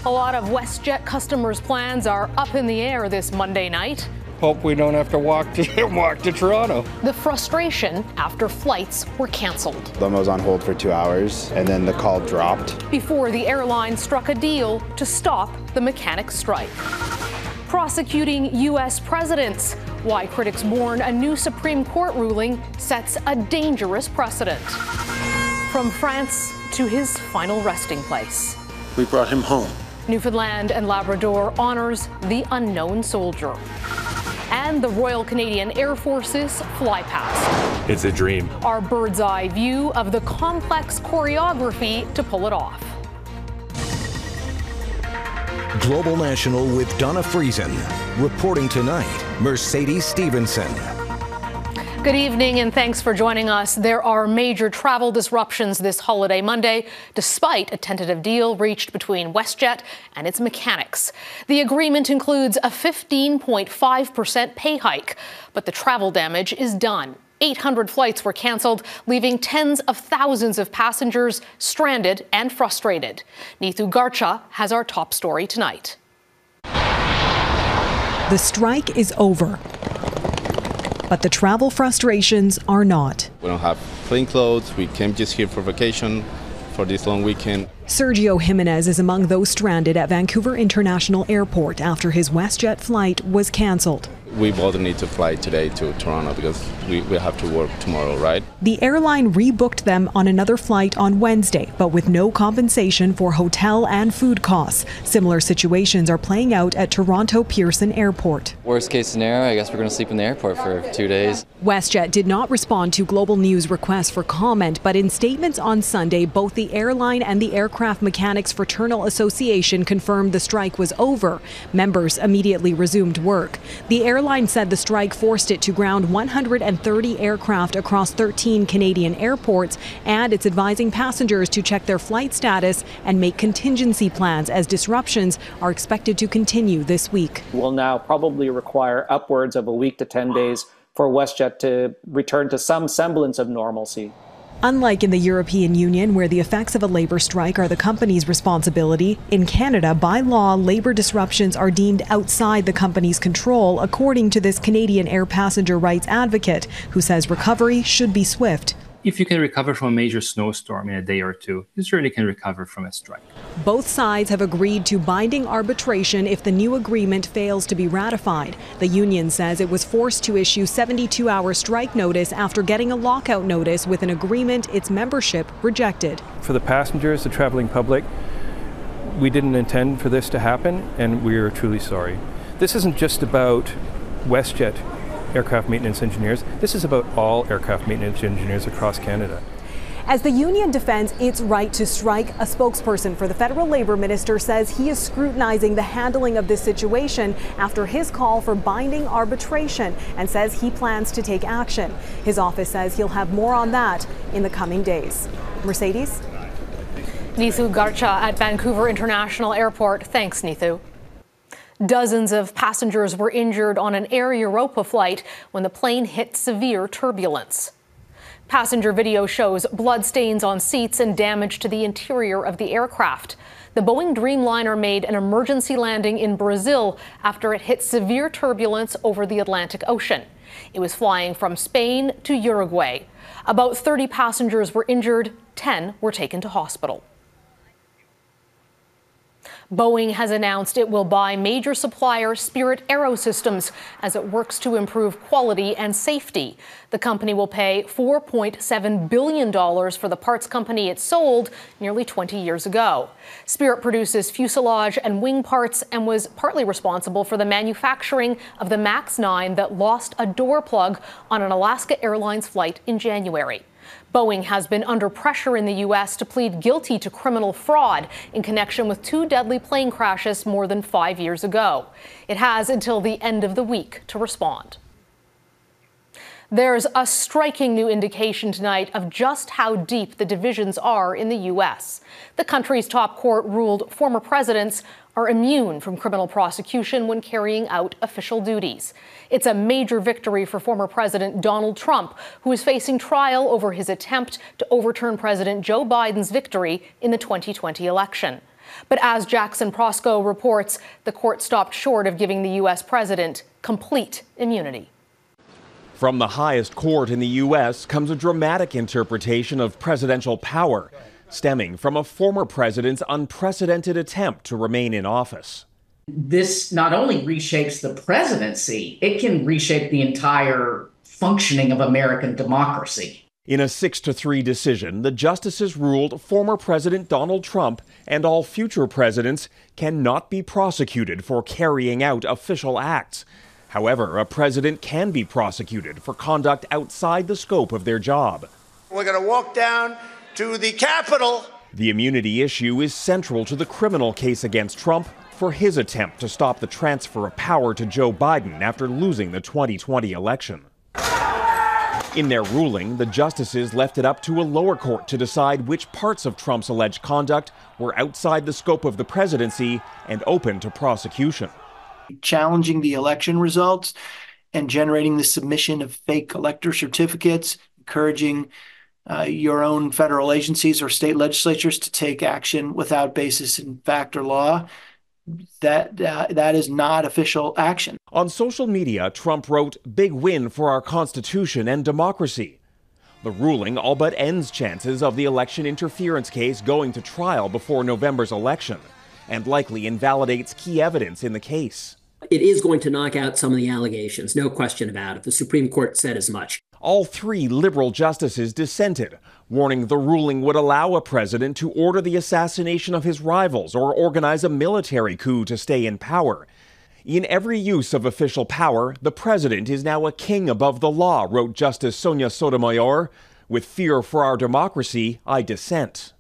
A lot of WestJet customers' plans are up in the air this Monday night. Hope we don't have to walk to Toronto. The frustration after flights were canceled. The limo was on hold for 2 hours, and then the call dropped. Before the airline struck a deal to stop the mechanics' strike. Prosecuting U.S. presidents. Why critics warn a new Supreme Court ruling sets a dangerous precedent. From France to his final resting place. We brought him home. Newfoundland and Labrador honors the unknown soldier. And the Royal Canadian Air Force's fly past. It's a dream. Our bird's eye view of the complex choreography to pull it off. Global National with Donna Friesen. Reporting tonight, Mercedes Stevenson. Good evening and thanks for joining us. There are major travel disruptions this holiday Monday, despite a tentative deal reached between WestJet and its mechanics. The agreement includes a 15.5% pay hike, but the travel damage is done. 800 flights were canceled, leaving tens of thousands of passengers stranded and frustrated. Neetu Garcha has our top story tonight. The strike is over, but the travel frustrations are not. We don't have clean clothes. We came just here for vacation for this long weekend. Sergio Jimenez is among those stranded at Vancouver International Airport after his WestJet flight was cancelled. We both need to fly today to Toronto because we have to work tomorrow, right? The airline rebooked them on another flight on Wednesday, but with no compensation for hotel and food costs. Similar situations are playing out at Toronto Pearson Airport. Worst case scenario, I guess we're going to sleep in the airport for 2 days. WestJet did not respond to Global News' request for comment, but in statements on Sunday, both the airline and the Aircraft Mechanics Fraternal Association confirmed the strike was over. Members immediately resumed work. The airline said the strike forced it to ground 130 aircraft across 13 Canadian airports, and it's advising passengers to check their flight status and make contingency plans as disruptions are expected to continue this week. Will now probably require upwards of a week to 10 days for WestJet to return to some semblance of normalcy. Unlike in the European Union, where the effects of a labour strike are the company's responsibility, in Canada, by law, labour disruptions are deemed outside the company's control, according to this Canadian air passenger rights advocate, who says recovery should be swift. If you can recover from a major snowstorm in a day or two, you certainly can recover from a strike. Both sides have agreed to binding arbitration if the new agreement fails to be ratified. The union says it was forced to issue 72-hour strike notice after getting a lockout notice with an agreement its membership rejected. For the passengers, the traveling public, we didn't intend for this to happen, and we are truly sorry. This isn't just about WestJet aircraft maintenance engineers. This is about all aircraft maintenance engineers across Canada. As the union defends its right to strike, a spokesperson for the federal labor minister says he is scrutinizing the handling of this situation after his call for binding arbitration and says he plans to take action. His office says he'll have more on that in the coming days. Mercedes? Neetu Garcha at Vancouver International Airport. Thanks, Neetu. Dozens of passengers were injured on an Air Europa flight when the plane hit severe turbulence. Passenger video shows bloodstains on seats and damage to the interior of the aircraft. The Boeing Dreamliner made an emergency landing in Brazil after it hit severe turbulence over the Atlantic Ocean. It was flying from Spain to Uruguay. About 30 passengers were injured, 10 were taken to hospital. Boeing has announced it will buy major supplier Spirit AeroSystems as it works to improve quality and safety. The company will pay $4.7 billion for the parts company it sold nearly 20 years ago. Spirit produces fuselage and wing parts and was partly responsible for the manufacturing of the MAX 9 that lost a door plug on an Alaska Airlines flight in January. Boeing has been under pressure in the U.S. to plead guilty to criminal fraud in connection with 2 deadly plane crashes more than 5 years ago. It has until the end of the week to respond. There's a striking new indication tonight of just how deep the divisions are in the U.S. The country's top court ruled former presidents are immune from criminal prosecution when carrying out official duties. It's a major victory for former President Donald Trump, who is facing trial over his attempt to overturn President Joe Biden's victory in the 2020 election. But as Jackson Proskow reports, the court stopped short of giving the U.S. president complete immunity. From the highest court in the U.S. comes a dramatic interpretation of presidential power, stemming from a former president's unprecedented attempt to remain in office. This not only reshapes the presidency, it can reshape the entire functioning of American democracy. In a 6-3 decision, the justices ruled former President Donald Trump and all future presidents cannot be prosecuted for carrying out official acts. However, a president can be prosecuted for conduct outside the scope of their job. We're going to walk down to the Capitol. The immunity issue is central to the criminal case against Trump for his attempt to stop the transfer of power to Joe Biden after losing the 2020 election. In their ruling, the justices left it up to a lower court to decide which parts of Trump's alleged conduct were outside the scope of the presidency and open to prosecution. Challenging the election results and generating the submission of fake elector certificates, encouraging your own federal agencies or state legislatures to take action without basis in fact or law. That is not official action. On social media, Trump wrote, "Big win for our Constitution and democracy." The ruling all but ends chances of the election interference case going to trial before November's election, and likely invalidates key evidence in the case. It is going to knock out some of the allegations, no question about it. The Supreme Court said as much. All 3 liberal justices dissented, warning the ruling would allow a president to order the assassination of his rivals or organize a military coup to stay in power. In every use of official power, the president is now a king above the law, wrote Justice Sonia Sotomayor. With fear for our democracy, I dissent.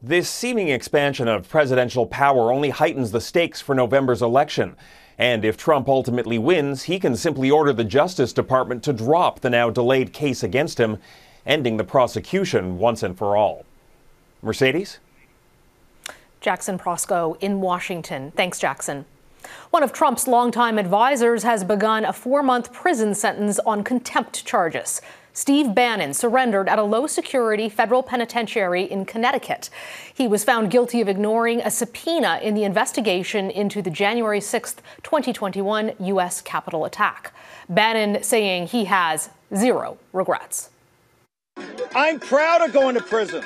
This seeming expansion of presidential power only heightens the stakes for November's election. And if Trump ultimately wins, he can simply order the Justice Department to drop the now delayed case against him, ending the prosecution once and for all. Mercedes? Jackson Proskow in Washington. Thanks, Jackson. One of Trump's longtime advisors has begun a 4-month prison sentence on contempt charges. Steve Bannon surrendered at a low-security federal penitentiary in Connecticut. He was found guilty of ignoring a subpoena in the investigation into the January 6, 2021 U.S. Capitol attack. Bannon saying he has 0 regrets. I'm proud of going to prison.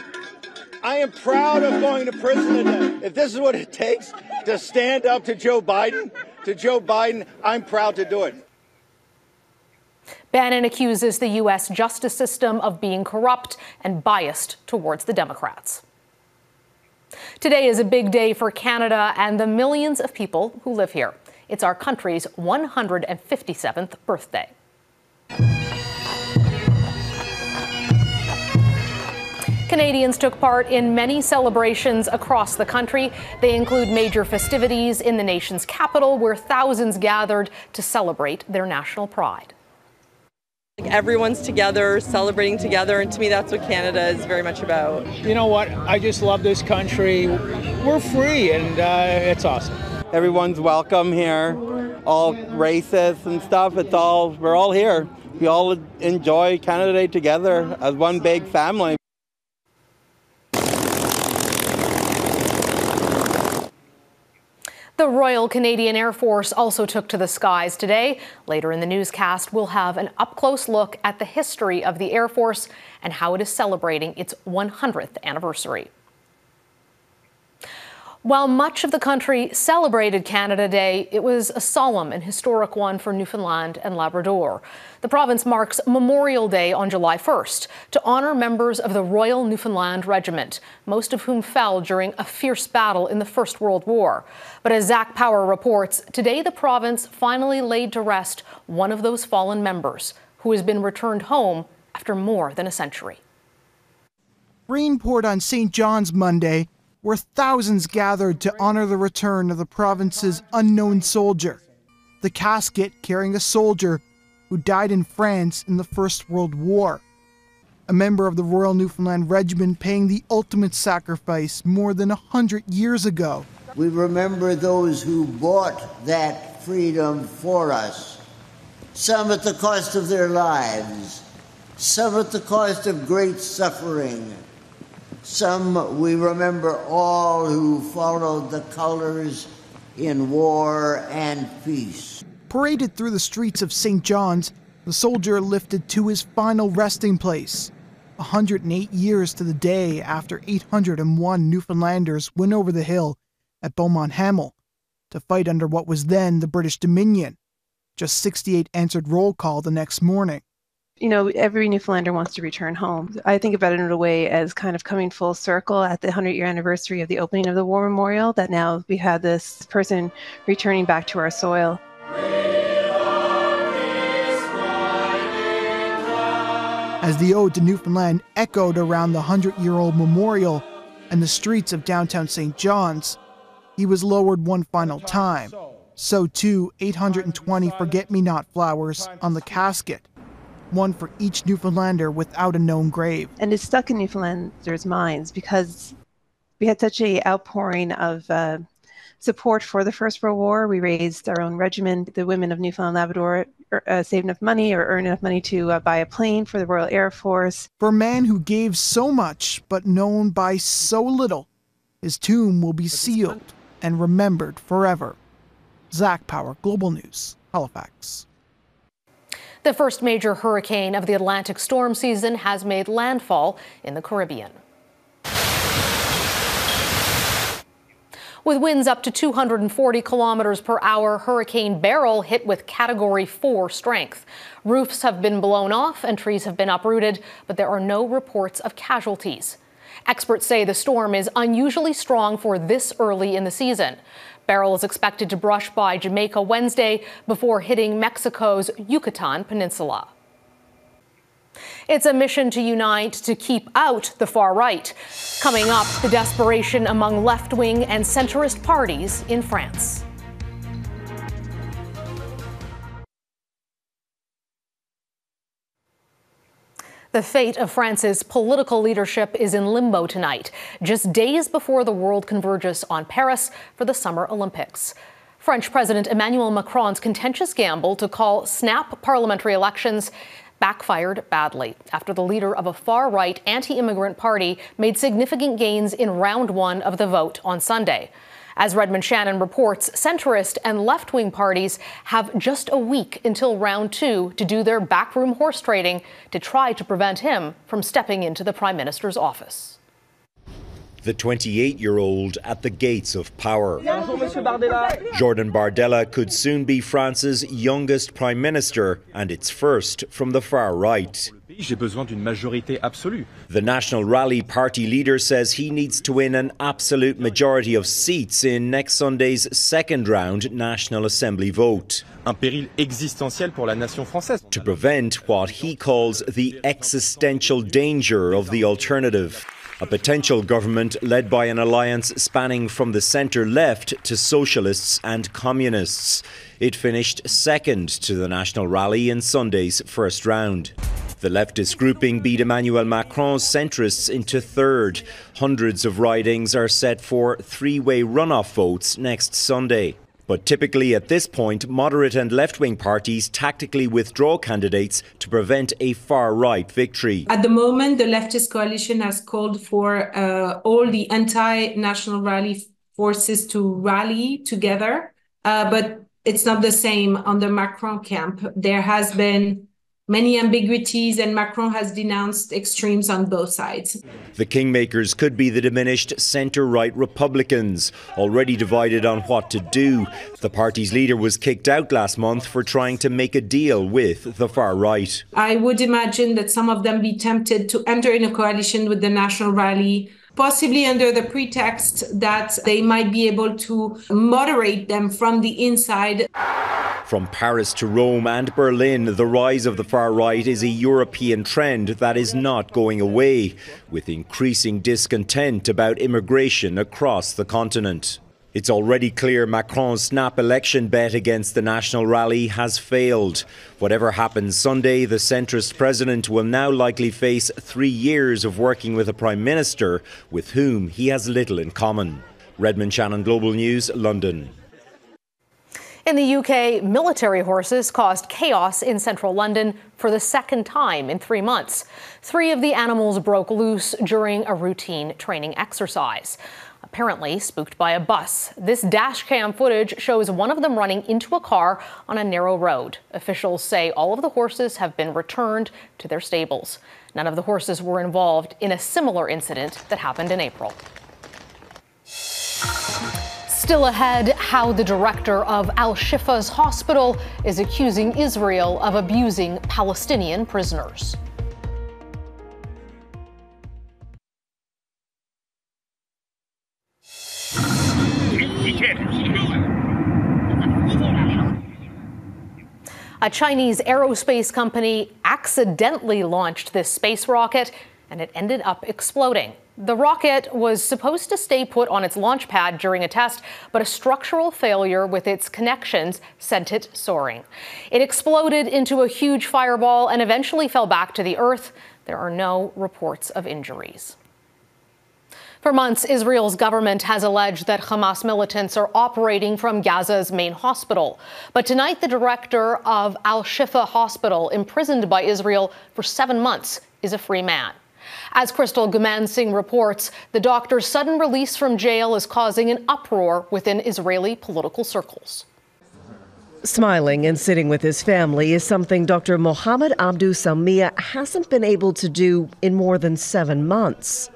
I am proud of going to prison today. If this is what it takes to stand up to Joe Biden, I'm proud to do it. Bannon accuses the U.S. justice system of being corrupt and biased towards the Democrats. Today is a big day for Canada and the millions of people who live here. It's our country's 157th birthday. Canadians took part in many celebrations across the country. They include major festivities in the nation's capital, where thousands gathered to celebrate their national pride. Everyone's together, celebrating together, and to me that's what Canada is very much about. You know what? I just love this country. We're free, and it's awesome. Everyone's welcome here, all races and stuff. We're all here. We all enjoy Canada Day together as one big family. The Royal Canadian Air Force also took to the skies today. Later in the newscast, we'll have an up-close look at the history of the Air Force and how it is celebrating its 100th anniversary. While much of the country celebrated Canada Day, it was a solemn and historic one for Newfoundland and Labrador. The province marks Memorial Day on July 1st to honor members of the Royal Newfoundland Regiment, most of whom fell during a fierce battle in the First World War. But as Zack Power reports, today the province finally laid to rest one of those fallen members, who has been returned home after more than a century. Rain poured on St. John's Monday, where thousands gathered to honor the return of the province's unknown soldier, the casket carrying a soldier who died in France in the First World War, a member of the Royal Newfoundland Regiment paying the ultimate sacrifice more than 100 years ago. We remember those who bought that freedom for us, some at the cost of their lives, some at the cost of great suffering, Some we remember all who followed the colors in war and peace. Paraded through the streets of St. John's, the soldier lifted to his final resting place, 108 years to the day after 801 Newfoundlanders went over the hill at Beaumont Hamel to fight under what was then the British Dominion. Just 68 answered roll call the next morning. You know, every Newfoundlander wants to return home. I think about it in a way as kind of coming full circle at the 100-year anniversary of the opening of the War Memorial, that now we had this person returning back to our soil. As the ode to Newfoundland echoed around the 100-year-old memorial and the streets of downtown St. John's, he was lowered one final time. So too, 820 forget-me-not flowers on the casket, one for each Newfoundlander without a known grave. And it's stuck in Newfoundlanders' minds because we had such an outpouring of support for the First World War. We raised our own regiment. The women of Newfoundland and Labrador saved enough money or earned enough money to buy a plane for the Royal Air Force. For a man who gave so much but known by so little, his tomb will be sealed and remembered forever. Zack Power, Global News, Halifax. The first major hurricane of the Atlantic storm season has made landfall in the Caribbean. With winds up to 240 kilometers per hour, Hurricane Beryl hit with Category 4 strength. Roofs have been blown off and trees have been uprooted, but there are no reports of casualties. Experts say the storm is unusually strong for this early in the season. Beryl is expected to brush by Jamaica Wednesday before hitting Mexico's Yucatan Peninsula. It's a mission to unite to keep out the far right. Coming up, the desperation among left-wing and centrist parties in France. The fate of France's political leadership is in limbo tonight, just days before the world converges on Paris for the Summer Olympics. French President Emmanuel Macron's contentious gamble to call snap parliamentary elections backfired badly after the leader of a far-right anti-immigrant party made significant gains in round one of the vote on Sunday. As Redmond Shannon reports, centrist and left-wing parties have just a week until round two to do their backroom horse trading to try to prevent him from stepping into the Prime Minister's office. The 28-year-old at the gates of power. Jordan Bardella could soon be France's youngest Prime Minister, and it's first from the far right. The National Rally Party leader says he needs to win an absolute majority of seats in next Sunday's second round National Assembly vote. To prevent what he calls the existential danger of the alternative. A potential government led by an alliance spanning from the centre-left to socialists and communists. It finished second to the National Rally in Sunday's first round. The leftist grouping beat Emmanuel Macron's centrists into third. Hundreds of ridings are set for three-way runoff votes next Sunday. But typically at this point, moderate and left-wing parties tactically withdraw candidates to prevent a far-right victory. At the moment, the leftist coalition has called for all the anti-National Rally forces to rally together, but it's not the same on the Macron camp. There has been many ambiguities, and Macron has denounced extremes on both sides. The kingmakers could be the diminished centre-right Republicans, already divided on what to do. The party's leader was kicked out last month for trying to make a deal with the far right. I would imagine that some of them be tempted to enter in a coalition with the National Rally, possibly under the pretext that they might be able to moderate them from the inside. From Paris to Rome and Berlin, the rise of the far right is a European trend that is not going away, with increasing discontent about immigration across the continent. It's already clear Macron's snap election bet against the National Rally has failed. Whatever happens Sunday, the centrist president will now likely face 3 years of working with a Prime Minister with whom he has little in common. Redmond Shannon, Global News, London. In the UK, military horses caused chaos in central London for the second time in 3 months. 3 of the animals broke loose during a routine training exercise. Apparently spooked by a bus. This dash cam footage shows one of them running into a car on a narrow road. Officials say all of the horses have been returned to their stables. None of the horses were involved in a similar incident that happened in April. Still ahead, how the director of Al-Shifa's hospital is accusing Israel of abusing Palestinian prisoners. A Chinese aerospace company accidentally launched this space rocket, and it ended up exploding. The rocket was supposed to stay put on its launch pad during a test, but a structural failure with its connections sent it soaring. It exploded into a huge fireball and eventually fell back to the earth. There are no reports of injuries. For months, Israel's government has alleged that Hamas militants are operating from Gaza's main hospital. But tonight, the director of Al-Shifa Hospital, imprisoned by Israel for 7 months, is a free man. As Crystal Gumansing reports, the doctor's sudden release from jail is causing an uproar within Israeli political circles. Smiling and sitting with his family is something Dr. Mohammed Abdu Samia hasn't been able to do in more than 7 months.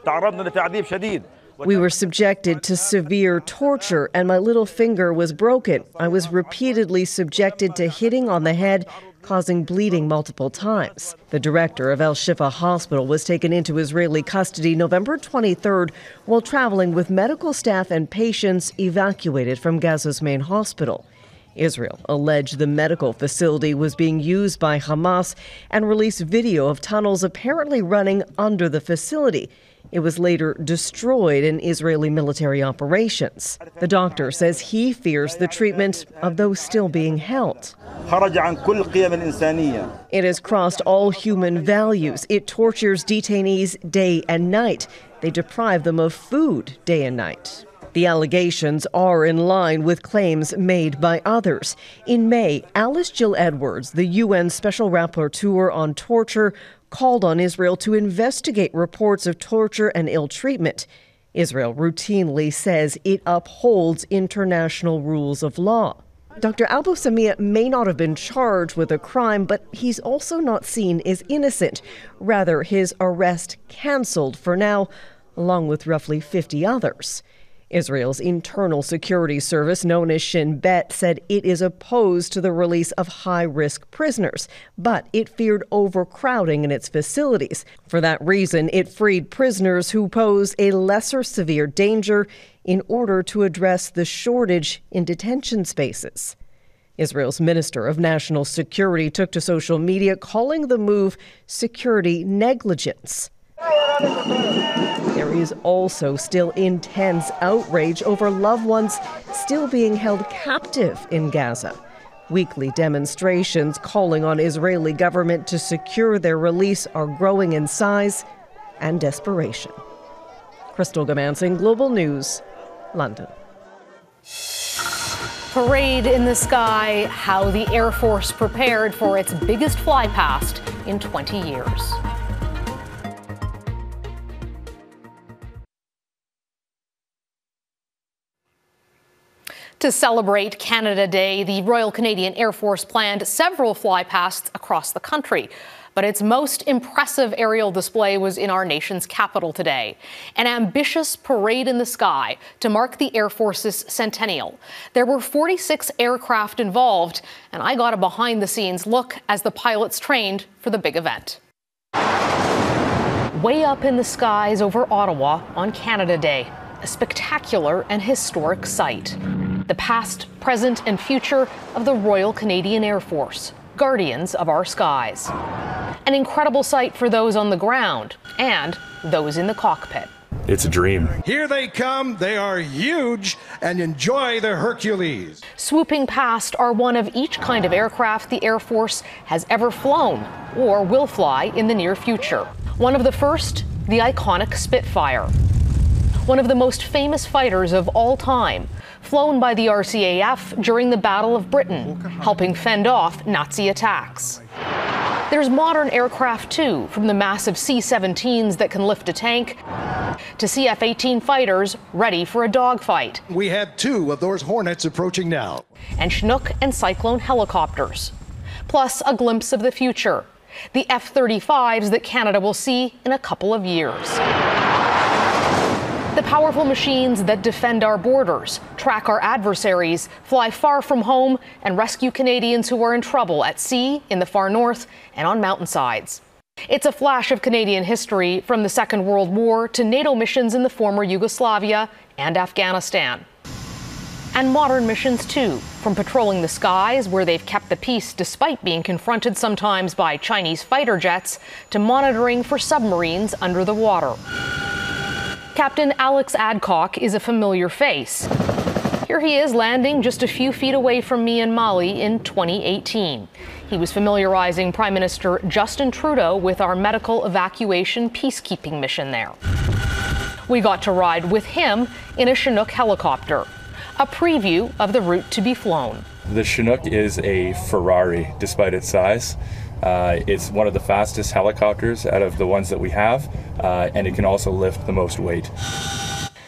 We were subjected to severe torture and my little finger was broken. I was repeatedly subjected to hitting on the head, causing bleeding multiple times. The director of Al-Shifa Hospital was taken into Israeli custody November 23rd while traveling with medical staff and patients evacuated from Gaza's main hospital. Israel alleged the medical facility was being used by Hamas and released video of tunnels apparently running under the facility. It was later destroyed in Israeli military operations. The doctor says he fears the treatment of those still being held. It has crossed all human values. It tortures detainees day and night. They deprive them of food day and night. The allegations are in line with claims made by others. In May, Alice Jill Edwards, the UN Special Rapporteur on Torture, called on Israel to investigate reports of torture and ill treatment. Israel routinely says it upholds international rules of law. Dr. Abu Samia may not have been charged with a crime, but he's also not seen as innocent. Rather, his arrest canceled for now, along with roughly 50 others. Israel's internal security service, known as Shin Bet, said it is opposed to the release of high-risk prisoners, but it feared overcrowding in its facilities. For that reason, it freed prisoners who pose a lesser severe danger in order to address the shortage in detention spaces. Israel's Minister of National Security took to social media calling the move security negligence. There is also still intense outrage over loved ones still being held captive in Gaza. Weekly demonstrations calling on Israeli government to secure their release are growing in size and desperation. Crystal Gumansing, Global News, London. Parade in the sky, how the Air Force prepared for its biggest flypast in 20 years. To celebrate Canada Day, the Royal Canadian Air Force planned several flypasts across the country. But its most impressive aerial display was in our nation's capital today. An ambitious parade in the sky to mark the Air Force's centennial. There were 46 aircraft involved, and I got a behind-the-scenes look as the pilots trained for the big event. Way up in the skies over Ottawa on Canada Day, a spectacular and historic sight. The past, present, and future of the Royal Canadian Air Force, guardians of our skies. An incredible sight for those on the ground and those in the cockpit. It's a dream. Here they come. They are huge, and enjoy the Hercules. Swooping past are one of each kind of aircraft the Air Force has ever flown or will fly in the near future. One of the first, the iconic Spitfire. one of the most famous fighters of all time, flown by the RCAF during the Battle of Britain, helping fend off Nazi attacks. There's modern aircraft too, from the massive C-17s that can lift a tank to CF-18 fighters ready for a dogfight. We have 2 of those Hornets approaching now. And Chinook and Cyclone helicopters. Plus a glimpse of the future, the F-35s that Canada will see in a couple of years. The powerful machines that defend our borders, track our adversaries, fly far from home, and rescue Canadians who are in trouble at sea, in the far north, and on mountainsides. It's a flash of Canadian history from the Second World War to NATO missions in the former Yugoslavia and Afghanistan. And modern missions too, from patrolling the skies where they've kept the peace despite being confronted sometimes by Chinese fighter jets, to monitoring for submarines under the water. Captain Alex Adcock is a familiar face. Here he is landing just a few feet away from me in Mali in 2018. He was familiarizing Prime Minister Justin Trudeau with our medical evacuation peacekeeping mission there. We got to ride with him in a Chinook helicopter, a preview of the route to be flown. The Chinook is a Ferrari despite its size. It's one of the fastest helicopters out of the ones that we have, and it can also lift the most weight.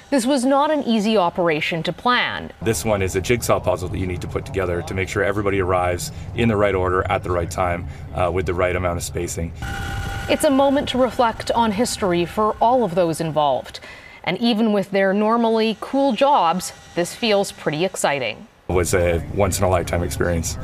This was not an easy operation to plan. This one is a jigsaw puzzle that you need to put together to make sure everybody arrives in the right order at the right time with the right amount of spacing. It's a moment to reflect on history for all of those involved. And even with their normally cool jobs, this feels pretty exciting. It was a once-in-a-lifetime experience.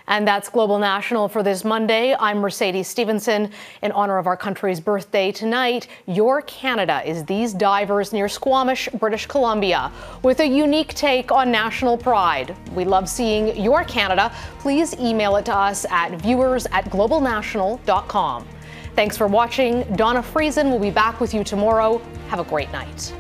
And that's Global National for this Monday. I'm Mercedes Stevenson. In honor of our country's birthday tonight, Your Canada is these divers near Squamish, British Columbia, with a unique take on national pride. We love seeing your Canada. Please email it to us at viewers@globalnational.com. Thanks for watching. Donna Friesen will be back with you tomorrow. Have a great night.